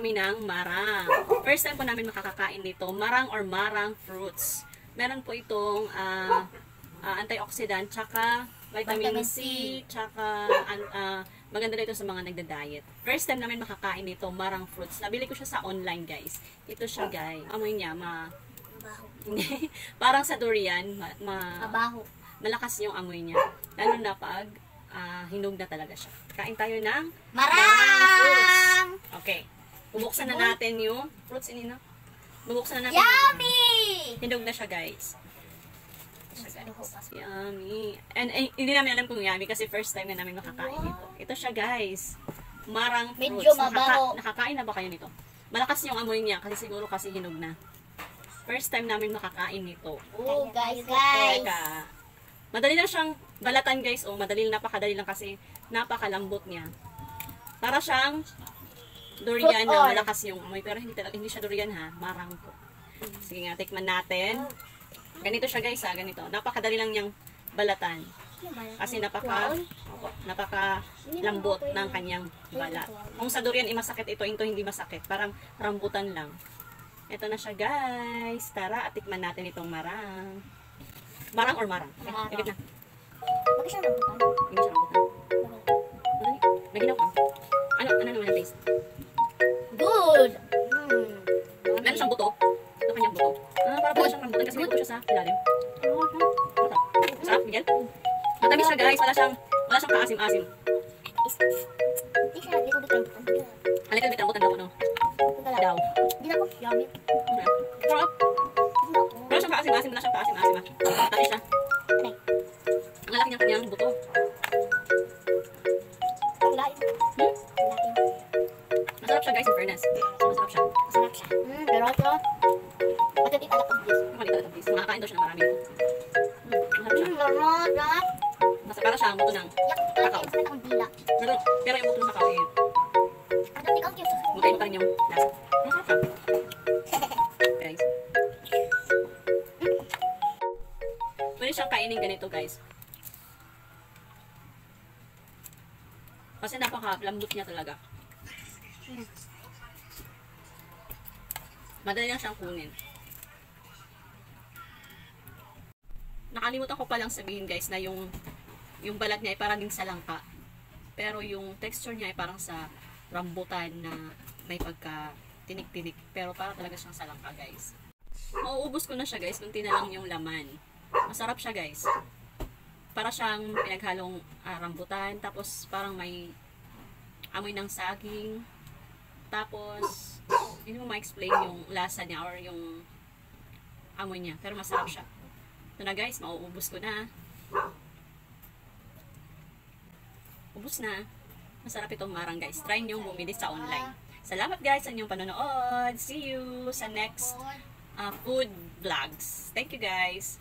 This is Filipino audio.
kami ng marang. First time po namin makakakain dito, marang or marang fruits. Meron po itong antioxidant, tsaka vitamin C, tsaka maganda dito sa mga nagda-diet. First time namin makakain dito, marang fruits. Nabili ko siya sa online, guys. Ito siya, guys. Amoy niya, parang sa durian, mabaho. Malakas yung amoy niya. Lalo na pag hinog na talaga siya. Kain tayo ng marang! Okay. Bubuksan na natin yung fruits inino. Bubuksan na natin. Yummy! Hinog na siya, guys. Yummy. And hindi namin alam kung yummy kasi first time na namin makakain ito. Ito siya, guys. Marang fruits. Medyo mabaho. Nakakain na ba kayo nito? Malakas yung amoy niya kasi siguro kasi hinog na. First time namin makakain nito. Oh, guys. Teka. Madali lang siyang balatan, guys. Oh, napakadali lang kasi napakalambot niya. Para siyang durian na malakas yung amoy. Pero hindi siya durian, ha. Marang po. Sige nga, tikman natin. Ganito siya, guys, ha. Ganito. Napakadali lang niyang balatan. Kasi napakalambot ng kanyang balat. Kung sa durian masakit ito hindi masakit. Parang rambutan lang. Ito na siya, guys. Tara, at tikman natin itong marang. Marang or marang? Okay, na. Bakit siya rambutan? Hindi siya rambutan. May ginaw ka. Ano naman ang taste? Good! Meron siyang buto. Ito kanyang buto. Para pala siyang rambutan kasi may buto siya sa ilalim. Sarap, Miguel. Matamis siya, guys. Wala siyang kaasim-asim. Hindi siya little bit rambutan. A little bit rambutan daw, no? Daw. Hindi na po. Yummy. Sarap. Wala siyang kaasim-asim. Wala siyang kaasim-asim. Matamis siya. Ang lalaki niyang kanyang buto. Masarap siya, guys, in fairness. Masarap siya. Pero ito, matitip alat ang bis. Makakain daw siya ng marami ito. Masarap siya. Para siya ang buto ng kakao. Pero yung buto ng kakao buto pa rin yung lasa. Masarap siya. Guys. Pwede siyang kainin ganito, guys. Kasi napakalambot niya talaga. Madali lang siyang kunin. Nakalimutan ko palang sabihin, guys, na yung balat niya ay parang din sa langka. Pero yung texture niya ay parang sa rambutan na may pagka tinik-tinik. Pero parang talaga siyang sa langka, guys. Mauubos ko na siya, guys. Kunti na lang yung laman. Masarap siya, guys. Para siyang pinaghalong rambutan. Tapos parang may amoy ng saging. Tapos hindi mo ma-explain yung lasa niya or yung amoy niya. Pero masarap siya. Ito na, guys. Mauubos ko na. Ubus na. Masarap itong marang, guys. Try nyo bumili sa online. Salamat, guys, sa inyong panonood. See you sa next food vlogs. Thank you, guys.